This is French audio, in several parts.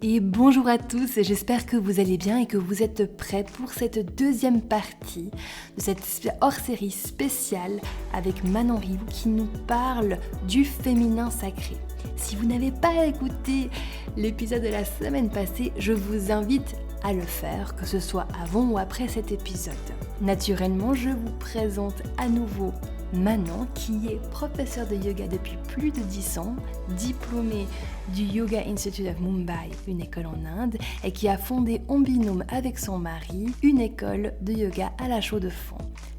Et bonjour à tous, j'espère que vous allez bien et que vous êtes prêts pour cette deuxième partie de cette hors-série spéciale avec Manon Rioux qui nous parle du féminin sacré. Si vous n'avez pas écouté l'épisode de la semaine passée, je vous invite à le faire, que ce soit avant ou après cet épisode. Naturellement, je vous présente à nouveau Manon, qui est professeure de yoga depuis plus de 10 ans, diplômée du Yoga Institute of Mumbai, une école en Inde, et qui a fondé en binôme avec son mari une école de yoga à la Chaux-de-Fonds.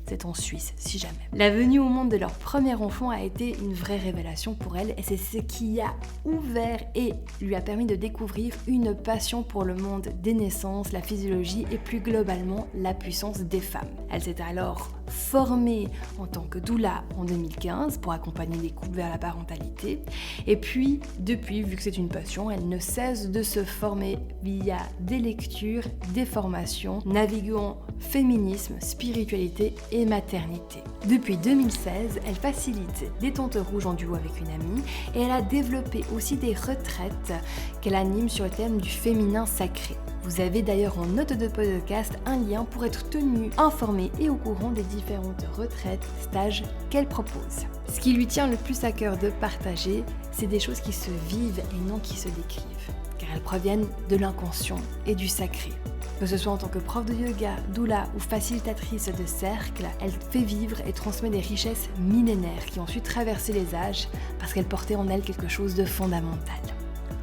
C'est en Suisse, si jamais. La venue au monde de leur premier enfant a été une vraie révélation pour elle, et c'est ce qui a ouvert et lui a permis de découvrir une passion pour le monde des naissances, la physiologie et plus globalement la puissance des femmes. Elle s'est alors formée en tant que doula en 2015 pour accompagner les couples vers la parentalité. Et puis, depuis, vu que c'est une passion, elle ne cesse de se former via des lectures, des formations, naviguant féminisme, spiritualité et maternité. Depuis 2016, elle facilite des tentes rouges en duo avec une amie et elle a développé aussi des retraites qu'elle anime sur le thème du féminin sacré. Vous avez d'ailleurs en note de podcast un lien pour être tenu informé et au courant des différentes retraites, stages qu'elle propose. Ce qui lui tient le plus à cœur de partager, c'est des choses qui se vivent et non qui se décrivent, car elles proviennent de l'inconscient et du sacré. Que ce soit en tant que prof de yoga, doula ou facilitatrice de cercle, elle fait vivre et transmet des richesses millénaires qui ont su traverser les âges parce qu'elle portait en elle quelque chose de fondamental.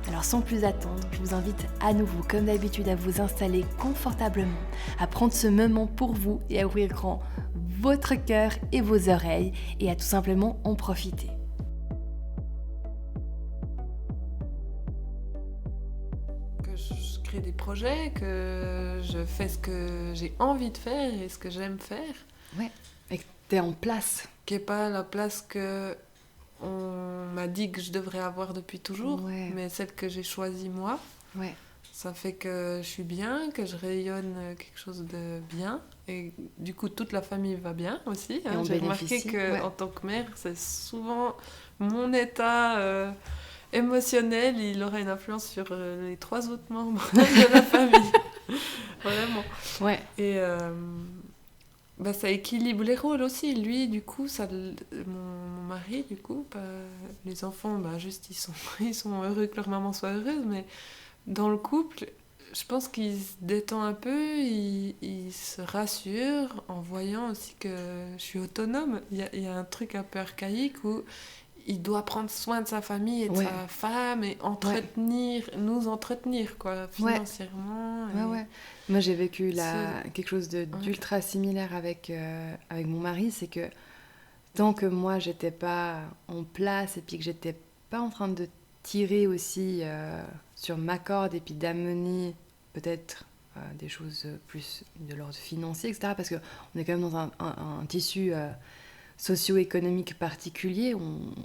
Alors sans plus attendre, je vous invite à nouveau, comme d'habitude, à vous installer confortablement, à prendre ce moment pour vous et à ouvrir grand votre cœur et vos oreilles et à tout simplement en profiter. Que je crée des projets, que je fais ce que j'ai envie de faire et ce que j'aime faire. Ouais, et que t'es en place. Qui n'est pas la place que on m'a dit que je devrais avoir depuis toujours, Ouais. mais celle que j'ai choisie moi. Ouais. Ça fait que je suis bien, que je rayonne quelque chose de bien. Et du coup, toute la famille va bien aussi. J'ai remarqué qu'en tant que mère, c'est souvent mon état émotionnel, il aura une influence sur les 3 autres membres de la famille. Vraiment. Ouais. Et ça équilibre les rôles aussi. Lui, du coup, mon mari, du coup, les enfants, juste ils sont heureux que leur maman soit heureuse, mais dans le couple, je pense qu'il se détend un peu, il se rassure en voyant aussi que je suis autonome. Il y a un truc un peu archaïque où il doit prendre soin de sa famille et de sa femme et nous entretenir quoi, financièrement. Ouais. Moi, j'ai vécu quelque chose d'ultra similaire avec mon mari, c'est que tant que moi, j'étais pas en place et puis que j'étais pas en train de tirer aussi sur ma corde et puis d'amener peut-être des choses plus de l'ordre financier, etc. Parce qu'on est quand même dans un tissu socio-économique particulier.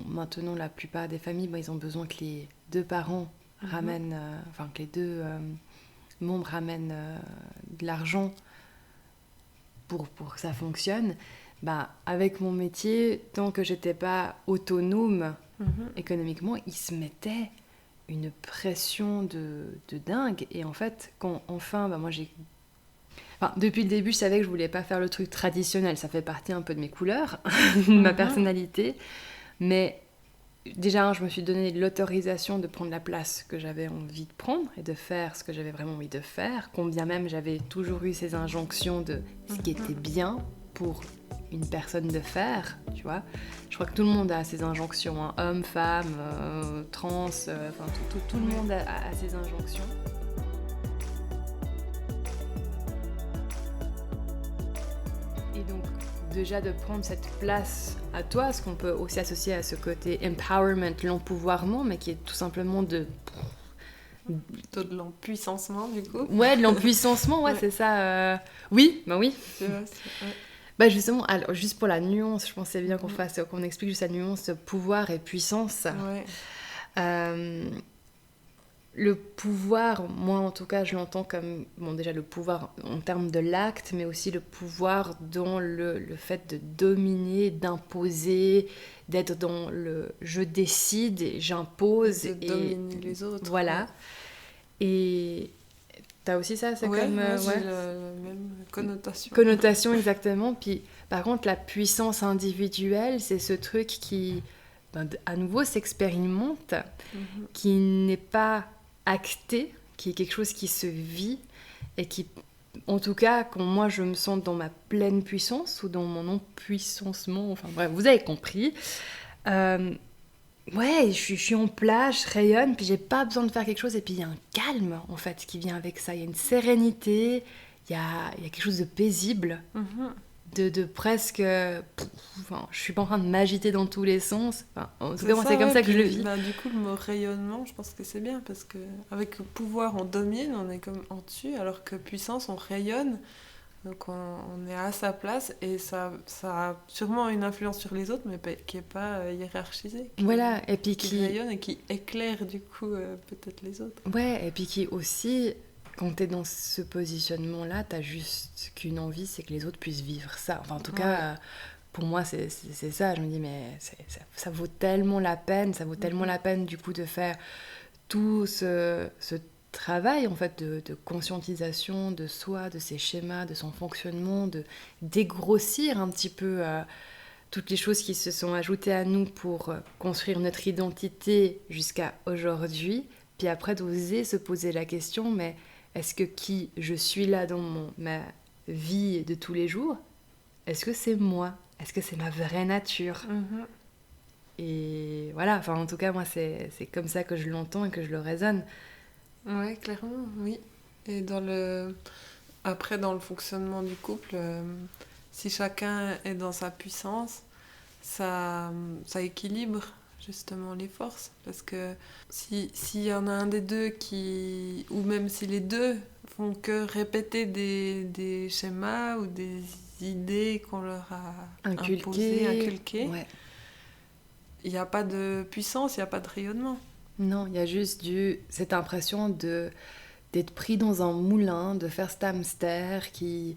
Maintenant, la plupart des familles, ils ont besoin que les 2 parents ramènent, que les 2 membres ramènent de l'argent pour que ça fonctionne. Avec mon métier, tant que j'étais pas autonome économiquement, il se mettait une pression de dingue. Et en fait, quand enfin, moi depuis le début, je savais que je voulais pas faire le truc traditionnel. Ça fait partie un peu de mes couleurs, de ma personnalité. Mais déjà, je me suis donné l'autorisation de prendre la place que j'avais envie de prendre et de faire ce que j'avais vraiment envie de faire. Combien même j'avais toujours eu ces injonctions de ce qui était bien pour une personne de faire, tu vois. Je crois que tout le monde a ces injonctions, hein. Homme, femme, trans, tout le monde a ces injonctions. Et donc, déjà de prendre cette place à toi, ce qu'on peut aussi associer à ce côté empowerment, l'empouvoirment, mais qui est tout simplement plutôt de l'empuissancement, du coup. Ouais, de l'empuissancement, c'est ça. Oui, oui. C'est vrai. Justement, alors, juste pour la nuance, je pensais bien qu'on explique juste la nuance pouvoir et puissance. Ouais. Le pouvoir, moi en tout cas, je l'entends comme, déjà le pouvoir en termes de l'acte, mais aussi le pouvoir dans le fait de dominer, d'imposer, d'être dans le je décide, j'impose. De dominer les autres. Voilà. Et t'as aussi ça, c'est Ouais, comme... moi, ouais. j'ai la même connotation. Connotation, exactement. Puis, par contre, la puissance individuelle, c'est ce truc qui, à nouveau, s'expérimente, Mhm. qui n'est pas acté, qui est quelque chose qui se vit et qui, en tout cas, quand moi je me sens dans ma pleine puissance ou dans mon non-puissancement, enfin bref, vous avez compris. euh, ouais, je suis en place, je rayonne, puis j'ai pas besoin de faire quelque chose, et puis il y a un calme en fait qui vient avec ça. Il y a une sérénité, il y a quelque chose de paisible, Mhm. de presque. Enfin, je suis pas en train de m'agiter dans tous les sens. Enfin, en tout C'est cas, moi, ça, c'est comme ouais. ça que je le Puis, vis. bah, du coup, le mot rayonnement, je pense que c'est bien parce que avec le pouvoir, on domine, on est comme en dessus, alors que puissance, on rayonne. Donc, on est à sa place et ça a sûrement une influence sur les autres, mais qui n'est pas hiérarchisée, Voilà, et puis qui qui. rayonne et qui éclaire, du coup, peut-être les autres. Ouais, et puis qui aussi, quand t'es dans ce positionnement-là, t'as juste qu'une envie, c'est que les autres puissent vivre ça. Enfin, en tout cas, Ouais. pour moi, c'est ça. Je me dis, mais ça vaut tellement la peine, ça vaut tellement Mhm. la peine, du coup, de faire tout ce travail, en fait, de conscientisation de soi, de ses schémas, de son fonctionnement, de dégrossir un petit peu toutes les choses qui se sont ajoutées à nous pour construire notre identité jusqu'à aujourd'hui, puis après d'oser se poser la question, mais est-ce que qui je suis là dans ma vie de tous les jours, est-ce que c'est moi? Est-ce que c'est ma vraie nature? Mhm. Et voilà, enfin en tout cas moi c'est comme ça que je l'entends et que je le raisonne. Ouais, clairement, oui. Et après, dans le fonctionnement du couple, si chacun est dans sa puissance, ça équilibre justement les forces. Parce que s'il y en a un des deux ou même si les deux font que répéter des schémas ou des idées qu'on leur a imposées, Inculqué, inculquées, ouais. il n'y a pas de puissance, il n'y a pas de rayonnement. Non, il y a juste cette impression d'être pris dans un moulin, de faire cet hamster qui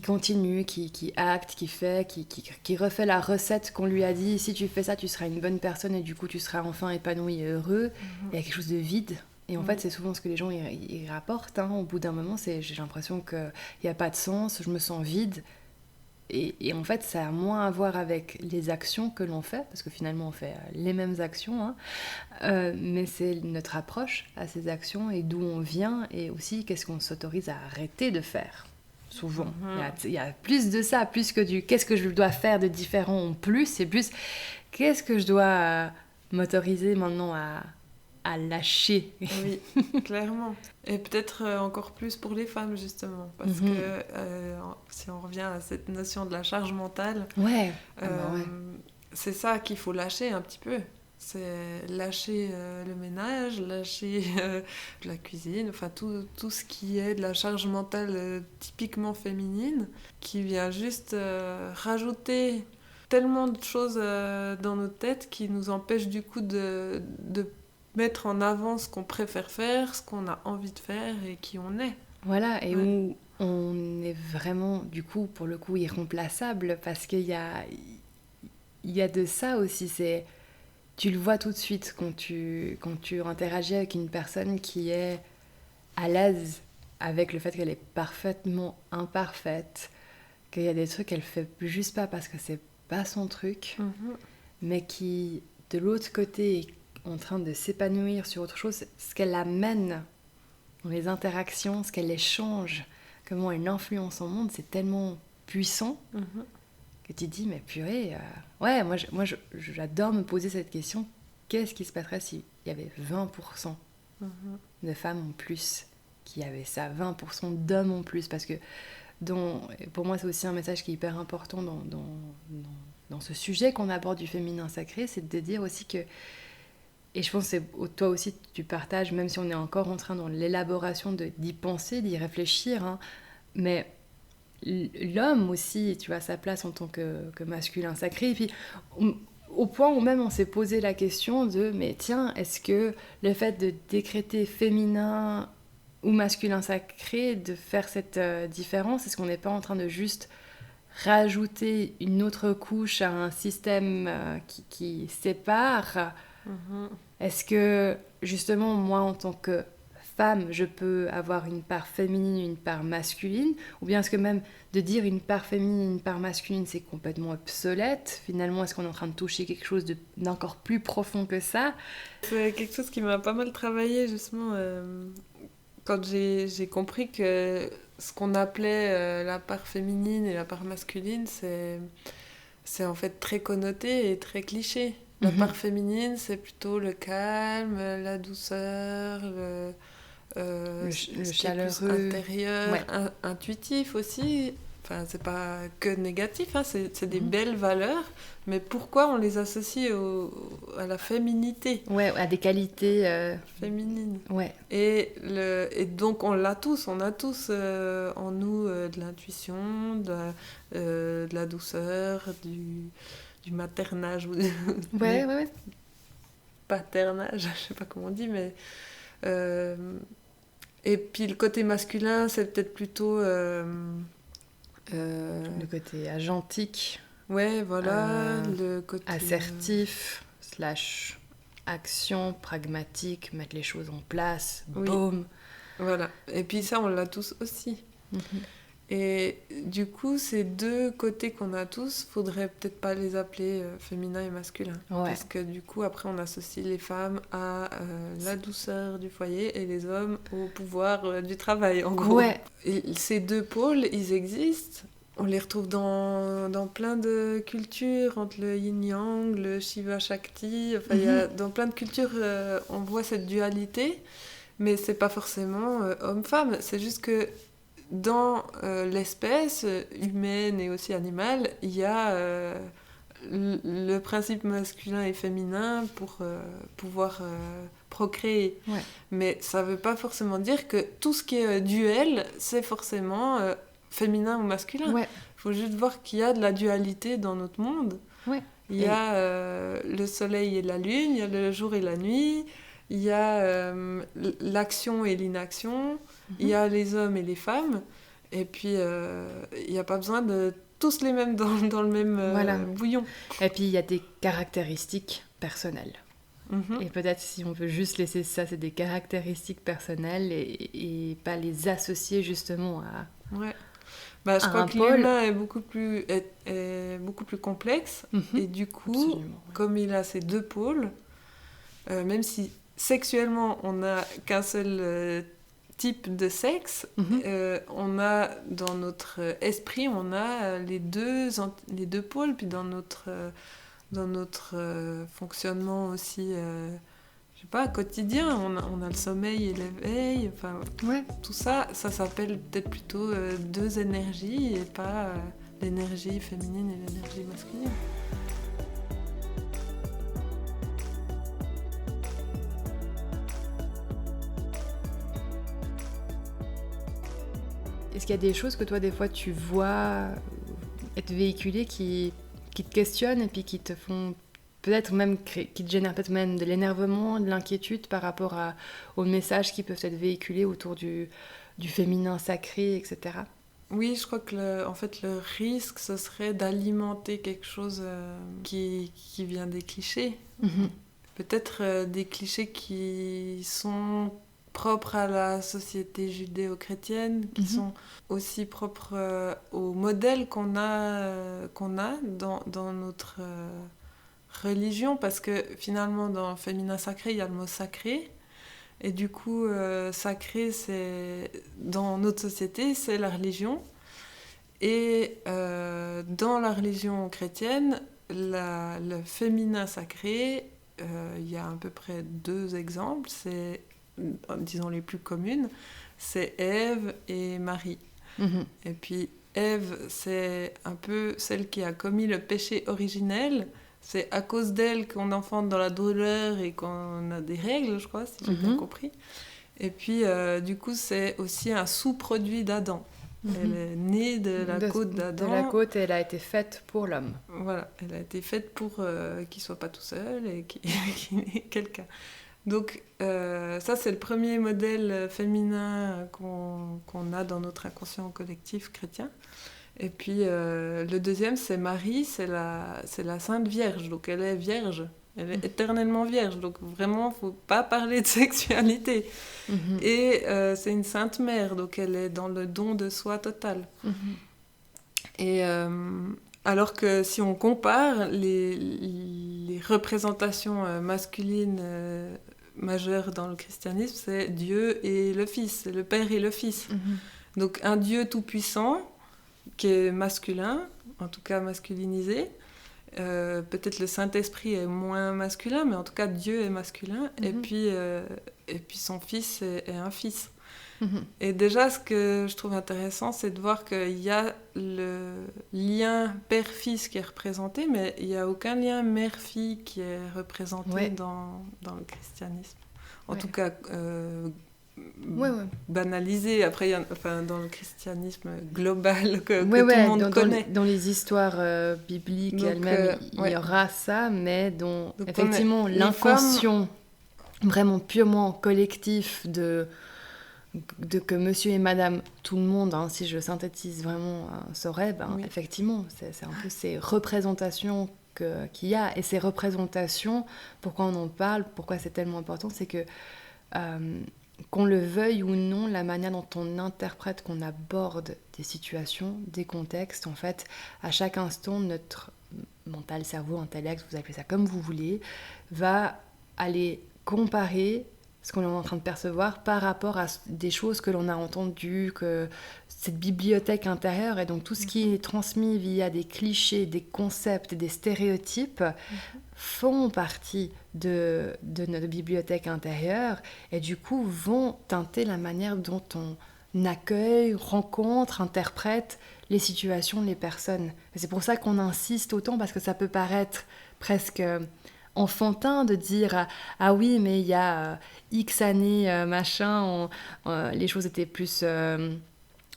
continue, qui acte, qui fait, qui refait la recette qu'on lui a dit. Si tu fais ça, tu seras une bonne personne et du coup, tu seras enfin épanoui et heureux. Il y a quelque chose de vide. Et en fait, Oui. c'est souvent ce que les gens ils rapportent. Hein. Au bout d'un moment, j'ai l'impression qu'il n'y a pas de sens, je me sens vide. Et en fait, ça a moins à voir avec les actions que l'on fait, parce que finalement, on fait les mêmes actions, hein. Mais c'est notre approche à ces actions et d'où on vient, et aussi qu'est-ce qu'on s'autorise à arrêter de faire. Souvent, Mhm. il y a plus de ça, plus que du qu'est-ce que je dois faire de différent en plus, c'est plus qu'est-ce que je dois m'autoriser maintenant à lâcher. Oui, clairement. Et peut-être encore plus pour les femmes, justement. Parce que Mhm. si on revient à cette notion de la charge mentale, Ouais, ah bah euh, ouais. c'est ça qu'il faut lâcher un petit peu. C'est lâcher le ménage, lâcher la cuisine, enfin tout ce qui est de la charge mentale typiquement féminine, qui vient juste rajouter tellement de choses dans nos têtes qui nous empêchent du coup de mettre en avant ce qu'on préfère faire, ce qu'on a envie de faire et qui on est. Voilà, et Ouais. où on est vraiment, du coup, pour le coup, irremplaçable, parce il y a de ça aussi, c'est tu le vois tout de suite quand tu interagis avec une personne qui est à l'aise avec le fait qu'elle est parfaitement imparfaite, qu'il y a des trucs qu'elle fait juste pas parce que c'est pas son truc, Mhm. mais qui, de l'autre côté, est en train de s'épanouir sur autre chose, ce qu'elle amène dans les interactions, ce qu'elle échange, comment elle influence son monde, c'est tellement puissant Mhm. que tu te dis, mais purée, ouais, j'adore me poser cette question. Qu'est-ce qui se passerait s'il y avait 20% Mhm. de femmes en plus qui avaient ça, 20% d'hommes en plus? Parce que pour moi, c'est aussi un message qui est hyper important dans ce sujet qu'on aborde du féminin sacré, c'est de dire aussi que, et je pense que toi aussi tu partages, même si on est encore en train dans l'élaboration d'y penser, d'y réfléchir, hein, mais l'homme aussi, tu vois, sa place en tant que masculin sacré. Et puis, au point où même on s'est posé la question de, mais tiens, est-ce que le fait de décréter féminin ou masculin sacré, de faire cette différence, est-ce qu'on n'est pas en train de juste rajouter une autre couche à un système qui sépare? Mhm. Est-ce que, justement, moi, en tant que femme, je peux avoir une part féminine, une part masculine? Ou bien est-ce que même de dire une part féminine, une part masculine, c'est complètement obsolète? Finalement, est-ce qu'on est en train de toucher quelque chose d'encore plus profond que ça? C'est quelque chose qui m'a pas mal travaillé, justement, quand j'ai compris que ce qu'on appelait la part féminine et la part masculine, c'est en fait très connoté et très cliché. La part féminine, c'est plutôt le calme, la douceur, Le ce qui est plus chaleureux. intérieur, Ouais. intuitif aussi. Enfin, c'est pas que négatif, hein, c'est des belles valeurs, mais pourquoi on les associe à la féminité Ouais, à des qualités. féminine? Ouais. Et donc on l'a tous, on a tous en nous de l'intuition, de la douceur, du maternage ou Ouais, du ouais, ouais. paternage, je sais pas comment on dit, mais... euh, et puis le côté masculin, c'est peut-être plutôt... Le côté agentique, ouais, voilà, le côté... assertif, slash action, pragmatique, mettre les choses en place, oui, boum. voilà. Et puis ça, on l'a tous aussi. Et du coup, ces deux côtés qu'on a tous, faudrait peut-être pas les appeler féminin et masculin. Ouais. Parce que du coup, après, on associe les femmes à la douceur du foyer et les hommes au pouvoir du travail, en gros. Ouais. Et ces deux pôles, ils existent. On les retrouve dans plein de cultures, entre le yin-yang, le Shiva-Shakti. Enfin, dans plein de cultures, on voit cette dualité. Mais c'est pas forcément homme-femme. C'est juste que dans l'espèce humaine et aussi animale, il y a le principe masculin et féminin pour pouvoir procréer. Ouais. Mais ça ne veut pas forcément dire que tout ce qui est duel, c'est forcément féminin ou masculin. Ouais. Il faut juste voir qu'il y a de la dualité dans notre monde. Ouais. Il y a le soleil et la lune, il y a le jour et la nuit, il y a l'action et l'inaction, il y a les hommes et les femmes, et puis il n'y a pas besoin de tous les mêmes dans le même Voilà. bouillon. Et puis il y a des caractéristiques personnelles. Et peut-être si on veut juste laisser ça, c'est des caractéristiques personnelles et pas les associer justement à... Ouais. Bah, je crois que l'humain est beaucoup plus complexe, et du coup, comme il a ces deux pôles, même si sexuellement on n'a qu'un seul type de sexe, on a dans notre esprit, on a les deux pôles, puis dans notre fonctionnement aussi, je sais pas, quotidien, on a le sommeil et l'éveil, enfin, tout ça s'appelle peut-être plutôt deux énergies et pas l'énergie féminine et l'énergie masculine. Est-ce qu'il y a des choses que toi, des fois, tu vois être véhiculées qui te questionnent et puis qui te font peut-être même, qui te génèrent peut-être même de l'énervement, de l'inquiétude par rapport aux messages qui peuvent être véhiculés autour du féminin sacré, etc. Oui, je crois que en fait, le risque, ce serait d'alimenter quelque chose qui vient des clichés. Peut-être des clichés qui sont propres à la société judéo-chrétienne, qui sont aussi propres au modèle qu'on a dans notre religion, parce que finalement, dans le féminin sacré, il y a le mot sacré. Et du coup, sacré, dans notre société, c'est la religion. Et dans la religion chrétienne, le féminin sacré, il y a à peu près 2 exemples. C'est, disons, les plus communes. C'est Ève et Marie. Et puis, Ève, c'est un peu celle qui a commis le péché originel. C'est à cause d'elle qu'on enfante dans la douleur et qu'on a des règles, je crois, si j'ai bien compris. Et puis, du coup, c'est aussi un sous-produit d'Adam. Elle est née de la côte d'Adam. De la côte, elle a été faite pour l'homme. Voilà, elle a été faite pour qu'il ne soit pas tout seul et qu'il ait quelqu'un. Donc, ça, c'est le premier modèle féminin qu'on a dans notre inconscient collectif chrétien. Et puis le deuxième, c'est Marie, c'est la Sainte Vierge, donc elle est vierge. Elle est éternellement vierge, donc vraiment, il ne faut pas parler de sexualité. Et c'est une sainte mère, donc elle est dans le don de soi total. Et alors que si on compare les représentations masculines majeures dans le christianisme, c'est Dieu et le Fils, c'est le Père et le Fils. Donc un Dieu tout-puissant qui est masculin, en tout cas masculinisé. Peut-être le Saint-Esprit est moins masculin, mais en tout cas Dieu est masculin. Et puis son Fils est un Fils. Et déjà, ce que je trouve intéressant, c'est de voir qu'il y a le lien père-fils qui est représenté, mais il n'y a aucun lien mère-fille qui est représenté dans le christianisme. En tout cas, banalisé. Après, dans le christianisme global que tout le monde connaît. Dans les histoires bibliques donc, elles-mêmes, il y aura ça, mais donc, effectivement, l'inconscient vraiment purement collectif de que monsieur et madame, tout le monde, si je synthétise vraiment ce rêve, effectivement, c'est un peu ces représentations qu'il y a. Et ces représentations, pourquoi on en parle, pourquoi c'est tellement important, c'est que qu'on le veuille ou non, la manière dont on interprète, qu'on aborde des situations, des contextes, en fait, à chaque instant, notre mental, cerveau, intellect, vous appelez ça comme vous voulez, va aller comparer ce qu'on est en train de percevoir par rapport à des choses que l'on a entendues, que cette bibliothèque intérieure, et donc tout ce qui est transmis via des clichés, des concepts, des stéréotypes, font partie de notre bibliothèque intérieure, et du coup vont teinter la manière dont on accueille, rencontre, interprète les situations, les personnes. Et c'est pour ça qu'on insiste autant, parce que ça peut paraître presque enfantin de dire ah oui, mais il y a X années machin, les choses étaient plus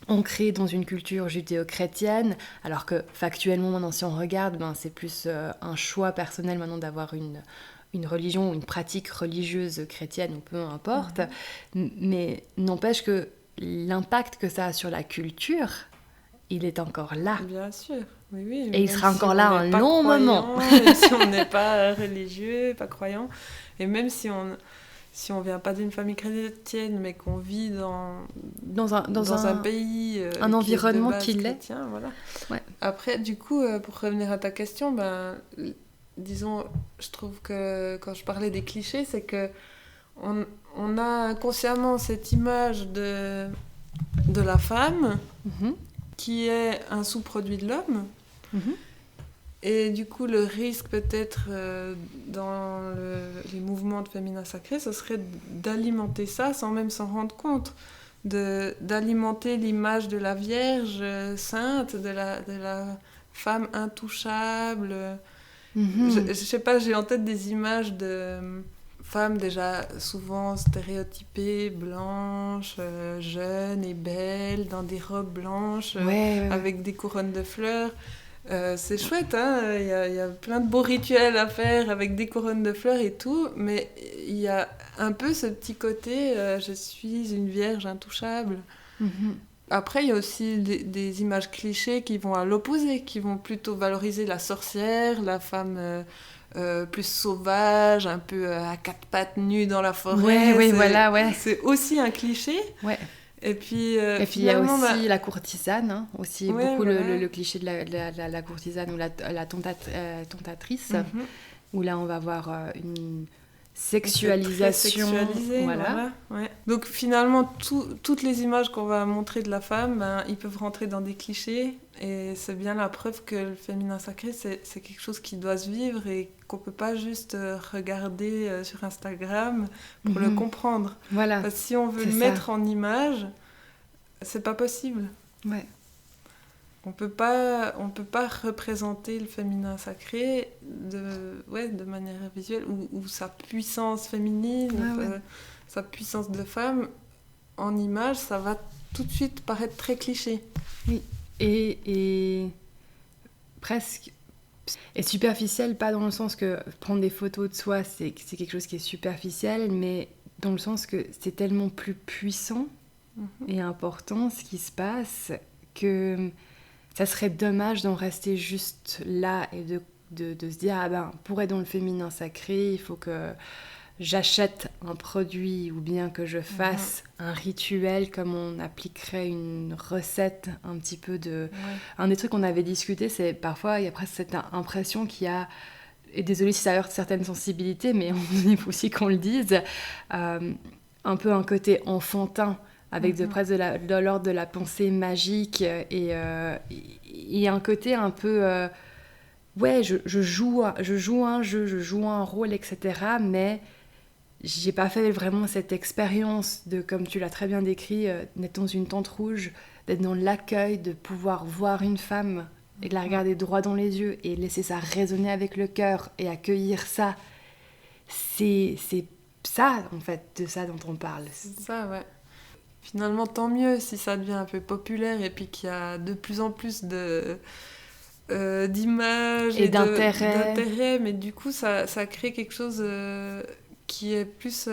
ancrées dans une culture judéo-chrétienne, alors que factuellement maintenant, si on regarde, c'est plus un choix personnel maintenant d'avoir une religion, une pratique religieuse chrétienne, ou peu importe, mais n'empêche que l'impact que ça a sur la culture, il est encore là. Bien sûr. Oui, et il sera encore là un long moment. Si on n'est pas religieux, pas croyant, et même si on vient pas d'une famille chrétienne, mais qu'on vit dans un pays, un environnement qui l'est. Chrétien, voilà. Après, du coup, pour revenir à ta question, disons, je trouve que quand je parlais des clichés, c'est que on a inconsciemment cette image de la femme qui est un sous-produit de l'homme. Et du coup, le risque peut-être dans les mouvements de féminin sacré, ce serait d'alimenter ça sans même s'en rendre compte, d'alimenter l'image de la Vierge sainte, de la femme intouchable. Je sais pas, j'ai en tête des images de femmes déjà souvent stéréotypées, blanches, jeunes et belles, dans des robes blanches, avec des couronnes de fleurs. C'est chouette, il y a plein de beaux rituels à faire avec des couronnes de fleurs et tout, mais il y a un peu ce petit côté je suis une vierge intouchable. Après, il y a aussi des images clichés qui vont à l'opposé, qui vont plutôt valoriser la sorcière, la femme plus sauvage, un peu à quatre pattes nue dans la forêt. C'est aussi un cliché. Et puis il y a aussi la courtisane, aussi beaucoup le cliché de la courtisane ou la tentatrice, où là on va avoir une sexualisation. Voilà. Donc finalement, toutes les images qu'on va montrer de la femme, ils peuvent rentrer dans des clichés, et c'est bien la preuve que le féminin sacré, c'est quelque chose qui doit se vivre et qu'on peut pas juste regarder sur Instagram pour le comprendre. Parce que si on veut le mettre en image, c'est pas possible. On peut pas représenter le féminin sacré de manière visuelle, ou sa puissance féminine, sa puissance de femme en image, ça va tout de suite paraître très cliché. Oui, et presque et superficiel, pas dans le sens que prendre des photos de soi, c'est quelque chose qui est superficiel, mais dans le sens que c'est tellement plus puissant et important ce qui se passe, que ça serait dommage d'en rester juste là et de de se dire, pour être dans le féminin sacré, il faut que j'achète un produit ou bien que je fasse un rituel comme on appliquerait une recette un petit peu de... Un des trucs qu'on avait discuté, c'est parfois, il y a presque cette impression qu'il y a, et désolée si ça heurte certaines sensibilités, mais il faut aussi qu'on le dise, un peu un côté enfantin, avec presque de l'ordre de la pensée magique, et un côté un peu... je joue un jeu, je joue un rôle, etc., mais... J'ai pas fait vraiment cette expérience de, comme tu l'as très bien décrit, d'être dans une tente rouge, d'être dans l'accueil, de pouvoir voir une femme et de la regarder droit dans les yeux et laisser ça résonner avec le cœur et accueillir ça. C'est ça, en fait, de ça dont on parle. C'est ça, ouais. Finalement, tant mieux si ça devient un peu populaire et puis qu'il y a de plus en plus d'images et d'intérêt. Mais du coup, ça crée quelque chose... qui est plus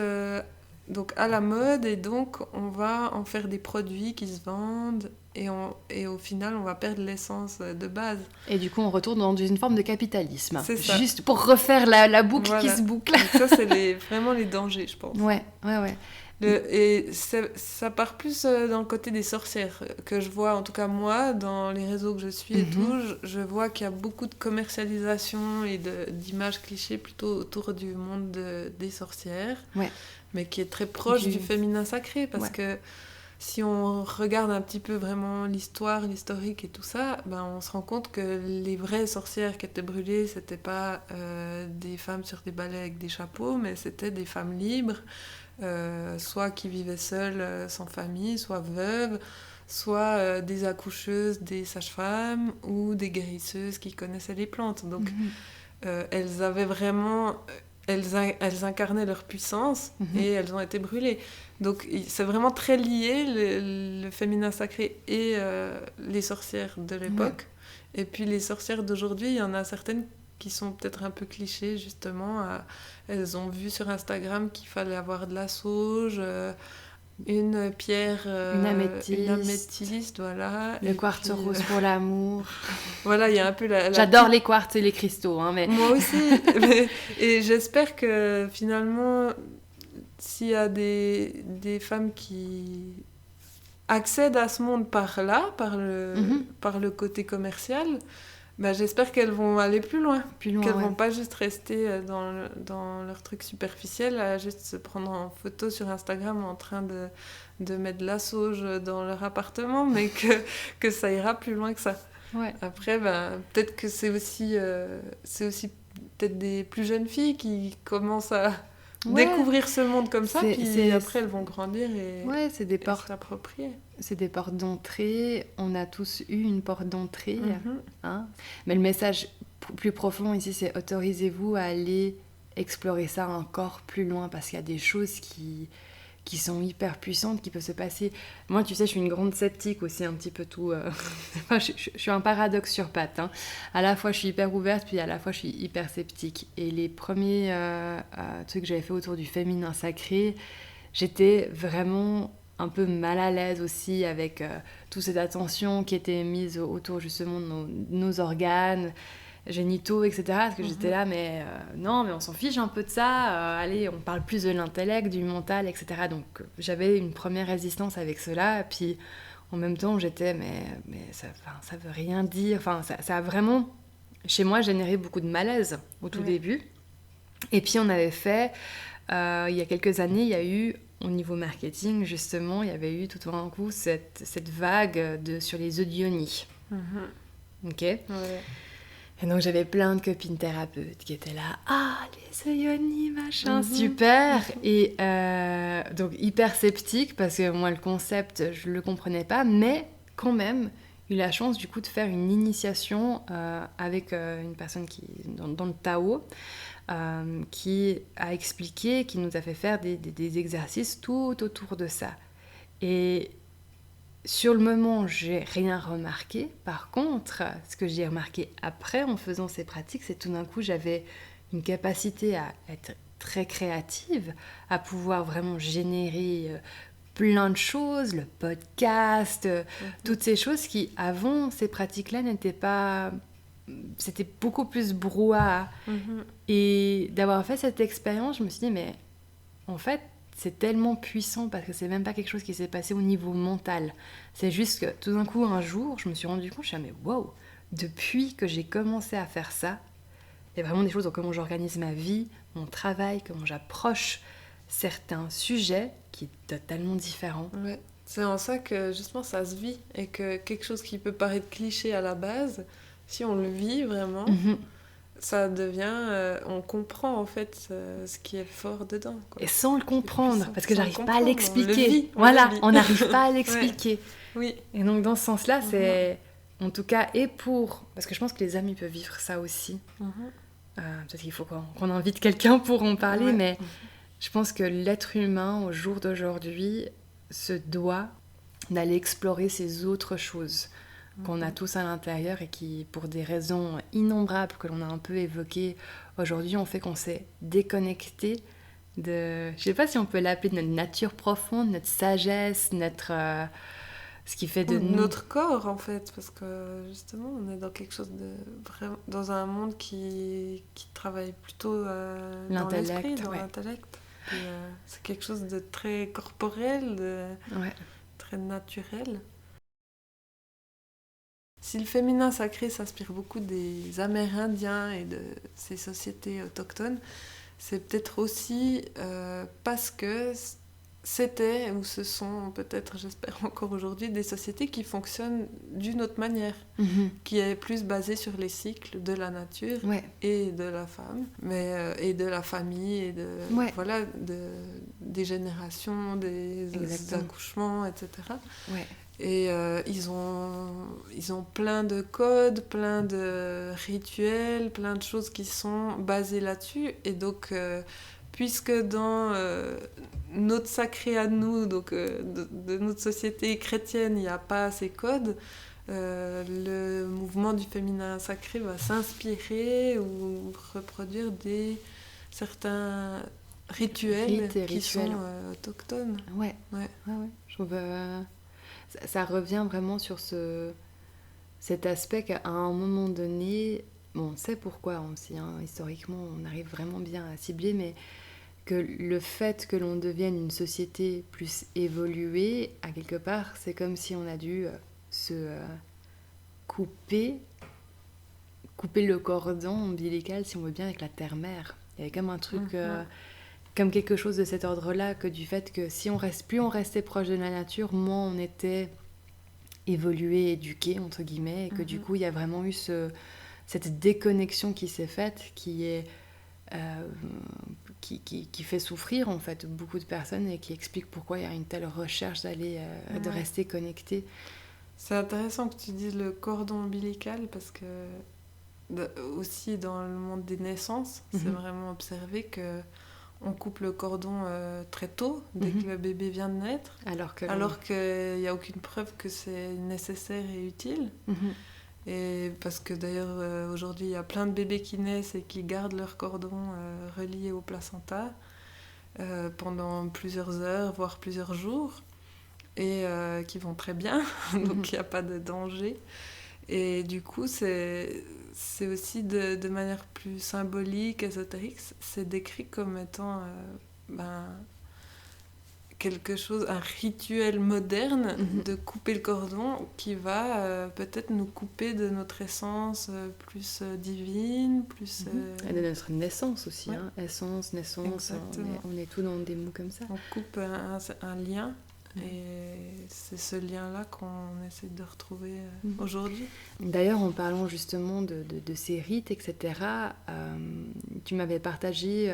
donc à la mode, et donc on va en faire des produits qui se vendent et au final on va perdre l'essence de base. Et du coup on retourne dans une forme de capitalisme. C'est ça. Juste pour refaire la boucle qui se boucle. Donc ça c'est vraiment les dangers, je pense. Ouais. Et ça part plus dans le côté des sorcières que je vois, en tout cas moi, dans les réseaux que je suis et tout, je vois qu'il y a beaucoup de commercialisation et d'images clichés plutôt autour du monde des sorcières, mais qui est très proche du féminin sacré, parce que si on regarde un petit peu vraiment l'historique et tout ça, on se rend compte que les vraies sorcières qui étaient brûlées, c'était pas des femmes sur des balais avec des chapeaux, mais c'était des femmes libres, soit qui vivaient seules sans famille, soit veuves, soit des accoucheuses, des sages-femmes ou des guérisseuses qui connaissaient les plantes. Donc elles avaient vraiment... Elles incarnaient leur puissance et elles ont été brûlées. Donc c'est vraiment très lié, le féminin sacré et les sorcières de l'époque. Et puis les sorcières d'aujourd'hui, il y en a certaines qui sont peut-être un peu clichés, justement. Elles ont vu sur Instagram qu'il fallait avoir de la sauge, une pierre... une améthyste, voilà. Le quartz rose pour l'amour. Voilà, il y a un peu J'adore les quartz et les cristaux. Mais... Moi aussi. Et j'espère que, finalement, s'il y a des femmes qui accèdent à ce monde par là, par le côté commercial... j'espère qu'elles vont aller plus loin, qu'elles vont pas juste rester dans leur truc superficiel, à juste se prendre en photo sur Instagram en train de mettre de la sauge dans leur appartement, mais que ça ira plus loin que ça. Après, peut-être que c'est aussi peut-être des plus jeunes filles qui commencent à découvrir ce monde comme ça, puis après elles vont grandir et s'approprier. C'est des portes d'entrée, on a tous eu une porte d'entrée, mais le message plus profond ici, c'est autorisez-vous à aller explorer ça encore plus loin, parce qu'il y a des choses qui sont hyper puissantes, qui peuvent se passer. Moi, tu sais, je suis une grande sceptique aussi, un petit peu tout... je suis un paradoxe sur pattes. À la fois, je suis hyper ouverte, puis à la fois, je suis hyper sceptique. Et les premiers trucs que j'avais fait autour du féminin sacré, j'étais vraiment un peu mal à l'aise aussi avec toute cette attention qui était mise autour justement de nos organes génitaux, etc. Parce que j'étais là, mais non, mais on s'en fiche un peu de ça. Allez, on parle plus de l'intellect, du mental, etc. Donc j'avais une première résistance avec cela. Et puis en même temps, j'étais, mais ça veut rien dire. Enfin, ça a vraiment, chez moi, généré beaucoup de malaise au tout début. Et puis on avait fait, il y a quelques années, il y a eu, au niveau marketing, justement, il y avait eu tout d'un coup cette vague sur les œufs d'Ioni. Ok. Et donc j'avais plein de copines thérapeutes qui étaient là, les œufs Ioni, machin, super. Et donc hyper sceptique, parce que moi le concept je le comprenais pas, mais quand même eu la chance du coup de faire une initiation avec une personne qui dans le Tao, qui a expliqué, qui nous a fait faire des exercices tout autour de ça. Et sur le moment, j'ai rien remarqué. Par contre, ce que j'ai remarqué après, en faisant ces pratiques, c'est tout d'un coup, j'avais une capacité à être très créative, à pouvoir vraiment générer plein de choses, le podcast, toutes ces choses qui, avant ces pratiques-là, n'étaient pas c'était beaucoup plus brouhaha. Et d'avoir fait cette expérience, je me suis dit, mais en fait, c'est tellement puissant parce que c'est même pas quelque chose qui s'est passé au niveau mental. C'est juste que tout d'un coup, un jour, je me suis rendu compte, je me suis dit, mais wow, depuis que j'ai commencé à faire ça, il y a vraiment des choses dans comment j'organise ma vie, mon travail, comment j'approche certains sujets qui est totalement différent. Ouais. C'est en ça que justement ça se vit et que quelque chose qui peut paraître cliché à la base, si on le vit vraiment, ça devient... on comprend en fait ce qui est fort dedans. Quoi. Et sans le comprendre, parce que j'arrive pas à l'expliquer. On le vit, on n'arrive pas à l'expliquer. Oui. Et donc dans ce sens-là, c'est en tout cas, et pour... Parce que je pense que les amis peuvent vivre ça aussi. Peut-être qu'il faut qu'on invite quelqu'un pour en parler, mais je pense que l'être humain, au jour d'aujourd'hui, se doit d'aller explorer ces autres choses qu'on a tous à l'intérieur et qui, pour des raisons innombrables que l'on a un peu évoquées aujourd'hui, ont fait qu'on s'est déconnecté de... Je sais pas si on peut l'appeler notre nature profonde, notre sagesse, notre... ce qui fait de nous... Notre corps, en fait, parce que justement, on est dans quelque chose de vraiment... dans un monde qui travaille plutôt dans l'esprit, dans l'intellect. Et, c'est quelque chose de très corporel, très naturel. Si le féminin sacré s'inspire beaucoup des Amérindiens et de ces sociétés autochtones, c'est peut-être aussi parce que c'était, ou ce sont peut-être, j'espère encore aujourd'hui, des sociétés qui fonctionnent d'une autre manière, qui est plus basée sur les cycles de la nature et de la femme, et de la famille, et des générations, des accouchements, etc. Et ils ont plein de codes, plein de rituels, plein de choses qui sont basées là-dessus. Et donc, puisque dans notre sacré à nous, donc de notre société chrétienne, il n'y a pas ces codes, le mouvement du féminin sacré va s'inspirer ou reproduire certains rituels qui sont autochtones. Ouais. Je trouve... Ça revient vraiment sur cet aspect qu'à un moment donné, on sait pourquoi aussi, historiquement on arrive vraiment bien à cibler, mais que le fait que l'on devienne une société plus évoluée, à quelque part, c'est comme si on a dû se couper le cordon ombilical, si on veut bien, avec la terre-mère. Il y avait comme un truc... comme quelque chose de cet ordre-là, que du fait que si plus on restait proche de la nature, moins on était évolué, éduqué, entre guillemets, et que du coup, il y a vraiment eu cette déconnexion qui s'est faite, qui fait souffrir, en fait, beaucoup de personnes et qui explique pourquoi il y a une telle recherche de rester connecté. C'est intéressant que tu dises le cordon ombilical, parce que aussi dans le monde des naissances, c'est vraiment observé que on coupe le cordon très tôt, dès que le bébé vient de naître, alors qu'il n'y a aucune preuve que c'est nécessaire et utile. Et parce que d'ailleurs, aujourd'hui, il y a plein de bébés qui naissent et qui gardent leur cordon relié au placenta pendant plusieurs heures, voire plusieurs jours, et qui vont très bien, donc il n'y a pas de danger. Et du coup, c'est aussi de manière plus symbolique, ésotérique, c'est décrit comme étant quelque chose, un rituel moderne de couper le cordon qui va peut-être nous couper de notre essence plus divine, plus... Et de notre naissance aussi, essence, naissance, on est tous dans des mots comme ça. On coupe un lien. Et c'est ce lien-là qu'on essaie de retrouver aujourd'hui. D'ailleurs, en parlant justement de ces rites, etc., tu m'avais partagé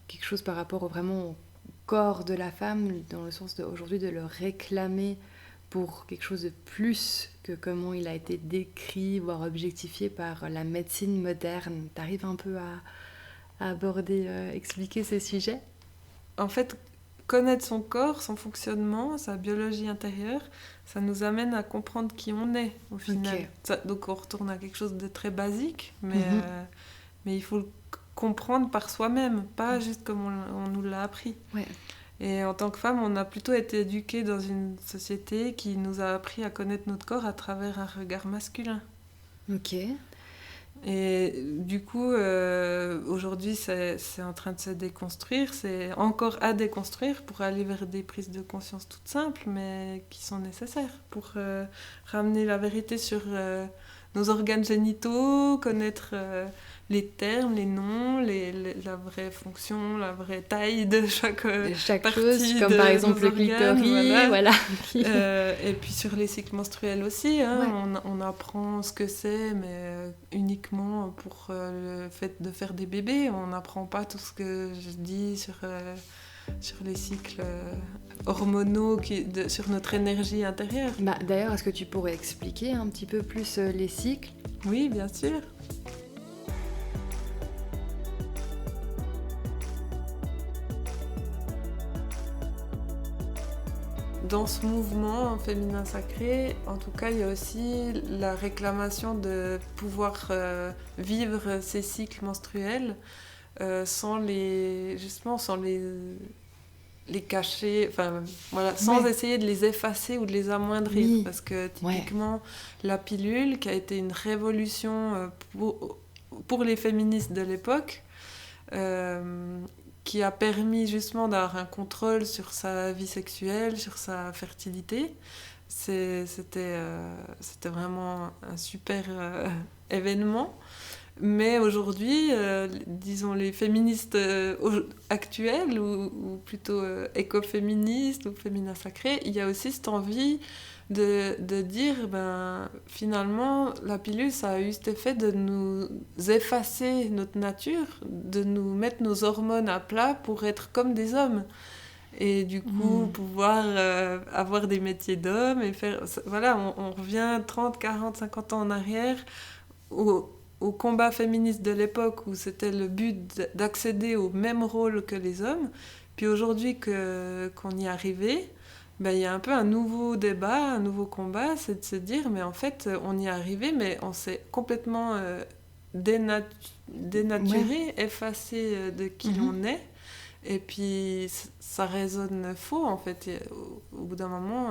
quelque chose par rapport vraiment au corps de la femme, dans le sens aujourd'hui de le réclamer pour quelque chose de plus que comment il a été décrit, voire objectifié par la médecine moderne. Tu arrives un peu à aborder, expliquer ces sujets ? En fait, connaître son corps, son fonctionnement, sa biologie intérieure, ça nous amène à comprendre qui on est au final. Donc on retourne à quelque chose de très basique, mais il faut le comprendre par soi-même, pas juste comme on nous l'a appris. Et en tant que femme, on a plutôt été éduquée dans une société qui nous a appris à connaître notre corps à travers un regard masculin. Ok. Et du coup, aujourd'hui, c'est en train de se déconstruire. C'est encore à déconstruire pour aller vers des prises de conscience toutes simples, mais qui sont nécessaires pour ramener la vérité sur nos organes génitaux, connaître les termes, les noms, la vraie fonction, la vraie taille de chaque partie chose, comme par exemple le clitoris, voilà. Et puis sur les cycles menstruels aussi, hein, on apprend ce que c'est, mais uniquement pour le fait de faire des bébés. On n'apprend pas tout ce que je dis sur les cycles hormonaux, sur notre énergie intérieure. D'ailleurs, est-ce que tu pourrais expliquer un petit peu plus les cycles ? Oui, bien sûr. Dans ce mouvement féminin sacré, en tout cas, il y a aussi la réclamation de pouvoir vivre ces cycles menstruels sans les cacher, sans essayer de les effacer ou de les amoindrir. Oui. Parce que typiquement, la pilule, qui a été une révolution pour les féministes de l'époque, qui a permis justement d'avoir un contrôle sur sa vie sexuelle, sur sa fertilité. C'était vraiment un super événement. Mais aujourd'hui, disons les féministes actuelles, ou plutôt écoféministes ou féminins sacrés, il y a aussi cette envie de dire, finalement, la pilule, ça a eu cet effet de nous effacer notre nature, de nous mettre nos hormones à plat pour être comme des hommes. Et du coup, pouvoir avoir des métiers d'hommes et faire... Voilà, on revient 30, 40, 50 ans en arrière au combat féministe de l'époque où c'était le but d'accéder au même rôle que les hommes. Puis aujourd'hui qu'on y est arrivé, il y a un peu un nouveau débat, un nouveau combat, c'est de se dire, mais en fait, on y est arrivé, mais on s'est complètement dénaturé, effacé de qui l'on est. Et puis, ça résonne faux, en fait. Et au bout d'un moment,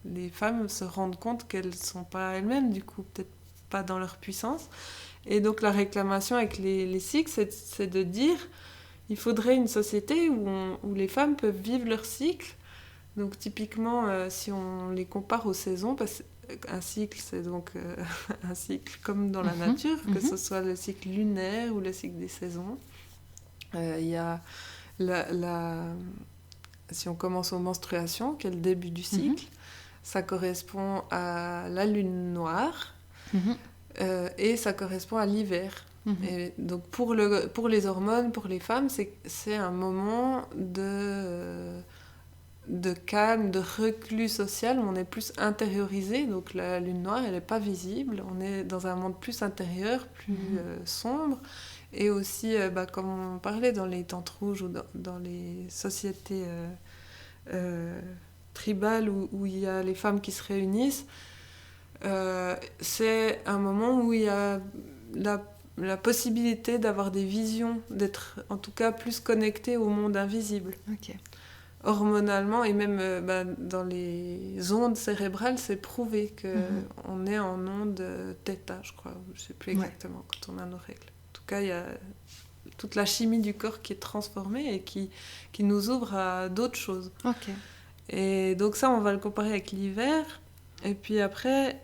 les femmes se rendent compte qu'elles ne sont pas elles-mêmes, du coup, peut-être pas dans leur puissance. Et donc, la réclamation avec les cycles, c'est de dire, il faudrait une société où les femmes peuvent vivre leur cycle. Donc typiquement, si on les compare aux saisons, parce qu'un cycle, c'est donc un cycle comme dans la nature, que ce soit le cycle lunaire ou le cycle des saisons. Il y a si on commence aux menstruations, qui est le début du cycle, ça correspond à la lune noire et ça correspond à l'hiver. Et donc pour les hormones, pour les femmes, c'est un moment de calme, de reclus social, où on est plus intériorisé, donc la lune noire, elle n'est pas visible, on est dans un monde plus intérieur, plus sombre, et aussi, comme on parlait dans les tentes rouges ou dans les sociétés tribales où il y a les femmes qui se réunissent, c'est un moment où il y a la possibilité d'avoir des visions, d'être en tout cas plus connecté au monde invisible. Ok. Hormonalement et même dans les ondes cérébrales, c'est prouvé qu'on est en onde θ, je crois, je ne sais plus exactement quand on a nos règles. En tout cas, il y a toute la chimie du corps qui est transformée et qui nous ouvre à d'autres choses. Okay. Et donc ça, on va le comparer avec l'hiver. Et puis après,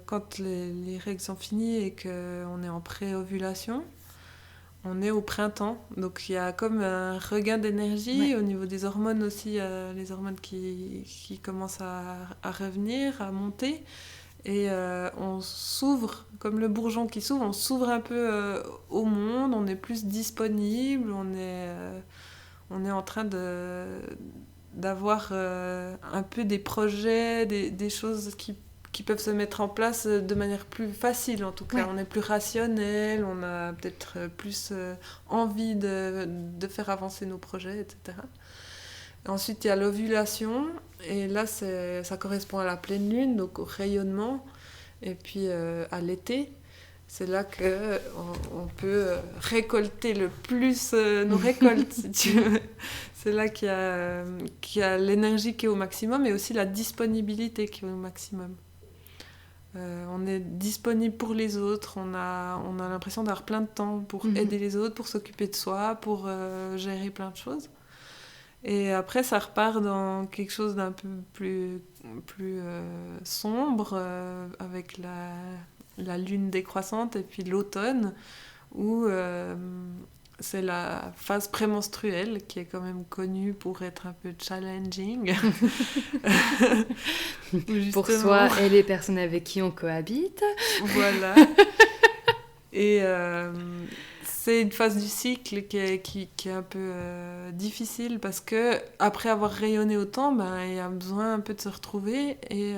quand les règles sont finies et qu'on est en pré-ovulation, on est au printemps, donc il y a comme un regain d'énergie. Au niveau des hormones aussi, les hormones qui commencent à revenir, à monter, et on s'ouvre, comme le bourgeon qui s'ouvre, on s'ouvre un peu au monde, on est plus disponible, on est en train d'avoir un peu des projets, des choses qui peuvent se mettre en place de manière plus facile, en tout cas. On est plus rationnel, on a peut-être plus envie de faire avancer nos projets, etc. Ensuite, il y a l'ovulation, et là, ça correspond à la pleine lune, donc au rayonnement, et puis à l'été. C'est là qu'on peut récolter le plus nos récoltes, si tu veux. C'est là qu'il y a l'énergie qui est au maximum, et aussi la disponibilité qui est au maximum. On est disponible pour les autres, on a l'impression d'avoir plein de temps pour aider les autres, pour s'occuper de soi, pour gérer plein de choses. Et après, ça repart dans quelque chose d'un peu plus sombre, avec la lune décroissante et puis l'automne, où c'est la phase prémenstruelle qui est quand même connue pour être un peu challenging. Pour soi et les personnes avec qui on cohabite. Voilà. Et c'est une phase du cycle qui est un peu difficile parce que après avoir rayonné autant, il y a besoin un peu de se retrouver. Et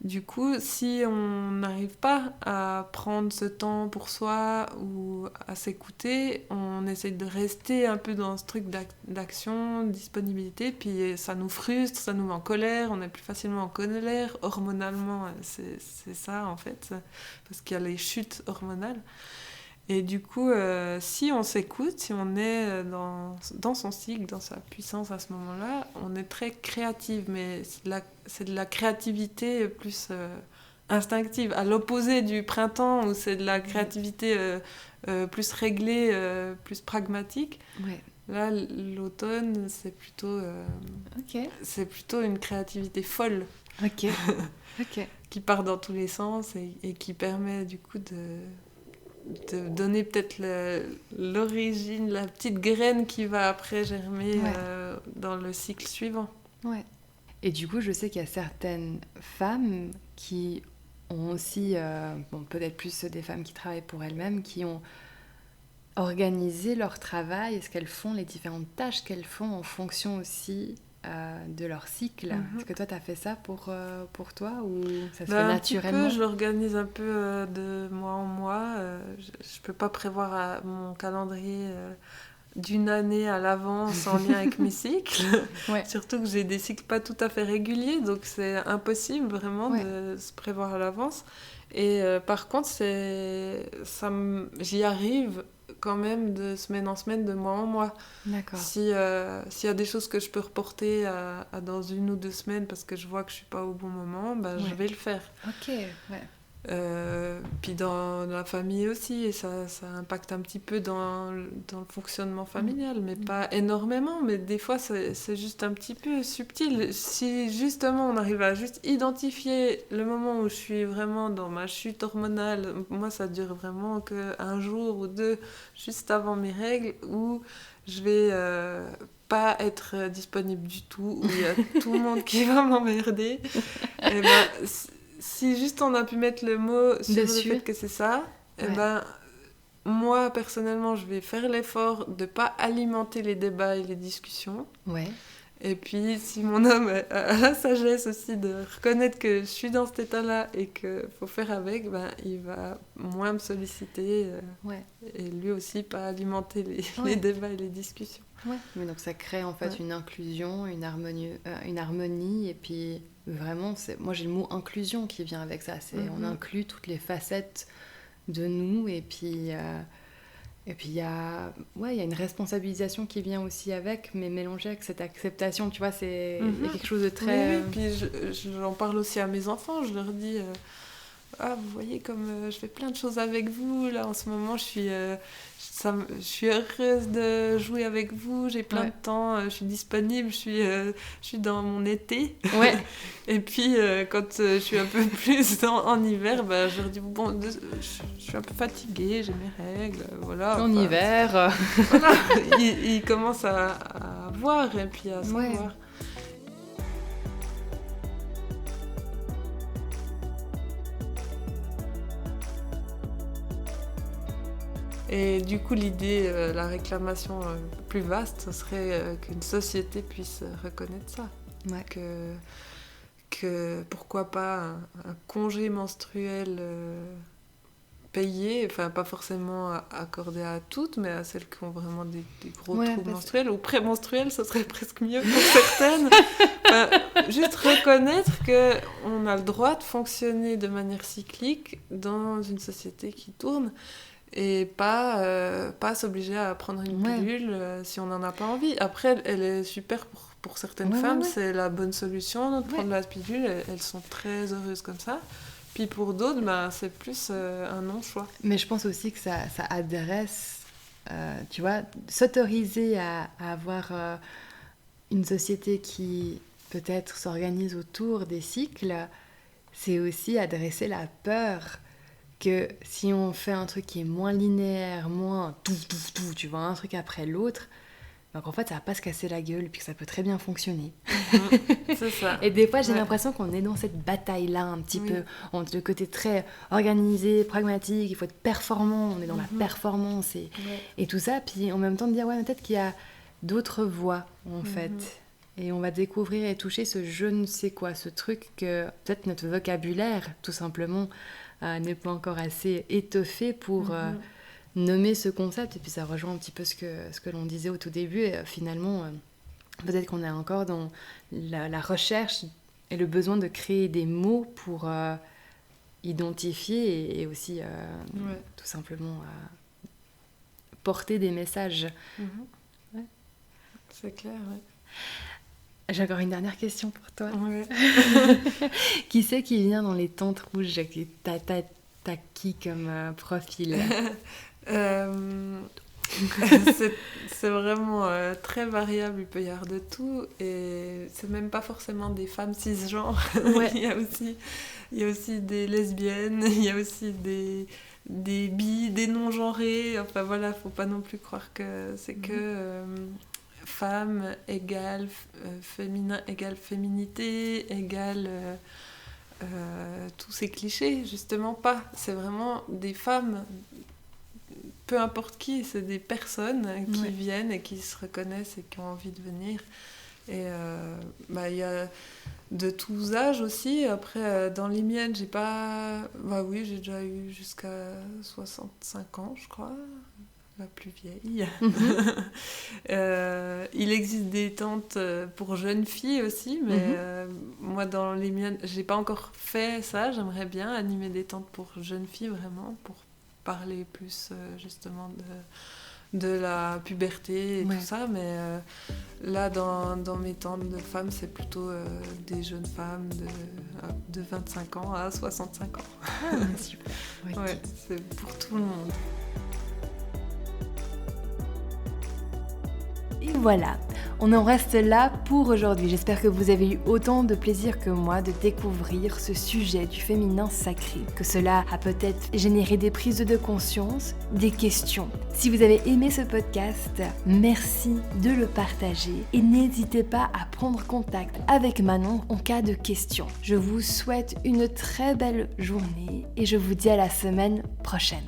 du coup, si on n'arrive pas à prendre ce temps pour soi ou à s'écouter, on essaie de rester un peu dans ce truc d'action, de disponibilité, puis ça nous frustre, ça nous met en colère, on est plus facilement en colère. Hormonalement, c'est ça en fait, parce qu'il y a les chutes hormonales. Et du coup, si on s'écoute, si on est dans son cycle, dans sa puissance à ce moment-là, on est très créative, mais c'est de la créativité plus instinctive, à l'opposé du printemps où c'est de la créativité plus réglée, plus pragmatique. Ouais. Là, l'automne, c'est plutôt une créativité folle. Ok. Qui part dans tous les sens et qui permet du coup de donner peut-être l'origine, la petite graine qui va après germer dans le cycle suivant. Ouais. Et du coup, je sais qu'il y a certaines femmes qui ont aussi, peut-être plus des femmes qui travaillent pour elles-mêmes, qui ont organisé leur travail et ce qu'elles font, les différentes tâches qu'elles font en fonction aussi de leur cycle. Est-ce que toi, tu as fait ça pour toi ou ça se fait naturellement ? Je l'organise un peu de mois en mois. Je peux pas prévoir mon calendrier d'une année à l'avance en lien avec mes cycles. Ouais. Surtout que j'ai des cycles pas tout à fait réguliers, donc c'est impossible vraiment de se prévoir à l'avance. Et par contre, j'y arrive quand même de semaine en semaine, de mois en mois. D'accord. S'il y a des choses que je peux reporter à dans 1 ou 2 semaines parce que je vois que je suis pas au bon moment, je vais le faire. Ok, ouais. Puis dans la famille aussi, et ça impacte un petit peu dans le fonctionnement familial, mais pas énormément, mais des fois c'est juste un petit peu subtil. Si justement on arrive à juste identifier le moment où je suis vraiment dans ma chute hormonale, moi ça dure vraiment qu'un jour ou 2 juste avant mes règles, où je vais pas être disponible du tout, où il y a tout le monde qui va m'emmerder, et si juste on a pu mettre le mot sur le fait que c'est ça, moi personnellement je vais faire l'effort de pas alimenter les débats et les discussions. Ouais. Et puis si mon homme a la sagesse aussi de reconnaître que je suis dans cet état-là et qu'il faut faire avec, il va moins me solliciter et lui aussi pas alimenter les débats et les discussions. Ouais. Mais donc ça crée en fait une inclusion, une harmonie et puis vraiment, moi j'ai le mot inclusion qui vient avec ça. On inclut toutes les facettes de nous et puis il y a une responsabilisation qui vient aussi avec, mais mélangée avec cette acceptation, tu vois, il y a quelque chose de très... Oui, puis j'en parle aussi à mes enfants, je leur dis... vous voyez comme je fais plein de choses avec vous, là en ce moment je suis heureuse de jouer avec vous, j'ai plein de temps, je suis disponible, je suis dans mon été. Ouais. Et puis quand je suis un peu plus en hiver, je leur dis je suis un peu fatiguée, j'ai mes règles, voilà. En hiver. Voilà, ils commencent à voir et puis à savoir. Ouais. Et du coup, l'idée, la réclamation plus vaste, ce serait qu'une société puisse reconnaître ça. Ouais. Que pourquoi pas un congé menstruel payé, enfin pas forcément accordé à toutes, mais à celles qui ont vraiment des gros troubles menstruels, ou prémenstruels, ce serait presque mieux pour certaines. Juste reconnaître qu'on a le droit de fonctionner de manière cyclique dans une société qui tourne. Et pas s'obliger à prendre une pilule si on n'en a pas envie. Après, elle est super pour certaines femmes, c'est la bonne solution de prendre la pilule. Elles sont très heureuses comme ça. Puis pour d'autres, ben, c'est plus un non-choix. Mais je pense aussi que ça adresse, tu vois, s'autoriser à avoir une société qui peut-être s'organise autour des cycles, c'est aussi adresser la peur que si on fait un truc qui est moins linéaire, moins tout, tu vois, un truc après l'autre, donc en fait ça va pas se casser la gueule puis que ça peut très bien fonctionner. C'est ça. Et des fois j'ai l'impression qu'on est dans cette bataille là un petit peu entre le côté très organisé, pragmatique, il faut être performant, on est dans la performance et tout ça, puis en même temps de dire ouais peut-être qu'il y a d'autres voies en fait, et on va découvrir et toucher ce je ne sais quoi, ce truc que peut-être notre vocabulaire tout simplement n'est pas encore assez étoffé pour nommer ce concept. Et puis ça rejoint un petit peu ce que l'on disait au tout début. Et finalement, peut-être qu'on est encore dans la recherche et le besoin de créer des mots pour identifier et aussi tout simplement porter des messages. C'est clair, J'ai encore une dernière question pour toi. Ouais. Qui c'est qui vient dans les tentes rouges? T'as qui comme profil? C'est vraiment très variable, il peut y avoir de tout, et c'est même pas forcément des femmes cisgenres. il y a aussi des lesbiennes, il y a aussi des bi, des non-genrés, enfin voilà, faut pas non plus croire que c'est que femme égale féminin égale féminité égale tous ces clichés, justement pas, c'est vraiment des femmes, peu importe qui, c'est des personnes qui viennent et qui se reconnaissent et qui ont envie de venir. Et il y a de tous âges aussi. Après, dans les miennes, j'ai pas... oui, j'ai déjà eu jusqu'à 65 ans, je crois, la plus vieille. Il existe des tentes pour jeunes filles aussi, mais moi, dans les miennes, j'ai pas encore fait ça. J'aimerais bien animer des tentes pour jeunes filles, vraiment, pour parler plus justement de la puberté et tout ça, mais là dans mes tentes de femmes c'est plutôt des jeunes femmes de 25 ans à 65 ans. Super. Ouais, c'est pour tout le monde. Et voilà, on en reste là pour aujourd'hui. J'espère que vous avez eu autant de plaisir que moi de découvrir ce sujet du féminin sacré, que cela a peut-être généré des prises de conscience, des questions. Si vous avez aimé ce podcast, merci de le partager et n'hésitez pas à prendre contact avec Manon en cas de questions. Je vous souhaite une très belle journée et je vous dis à la semaine prochaine.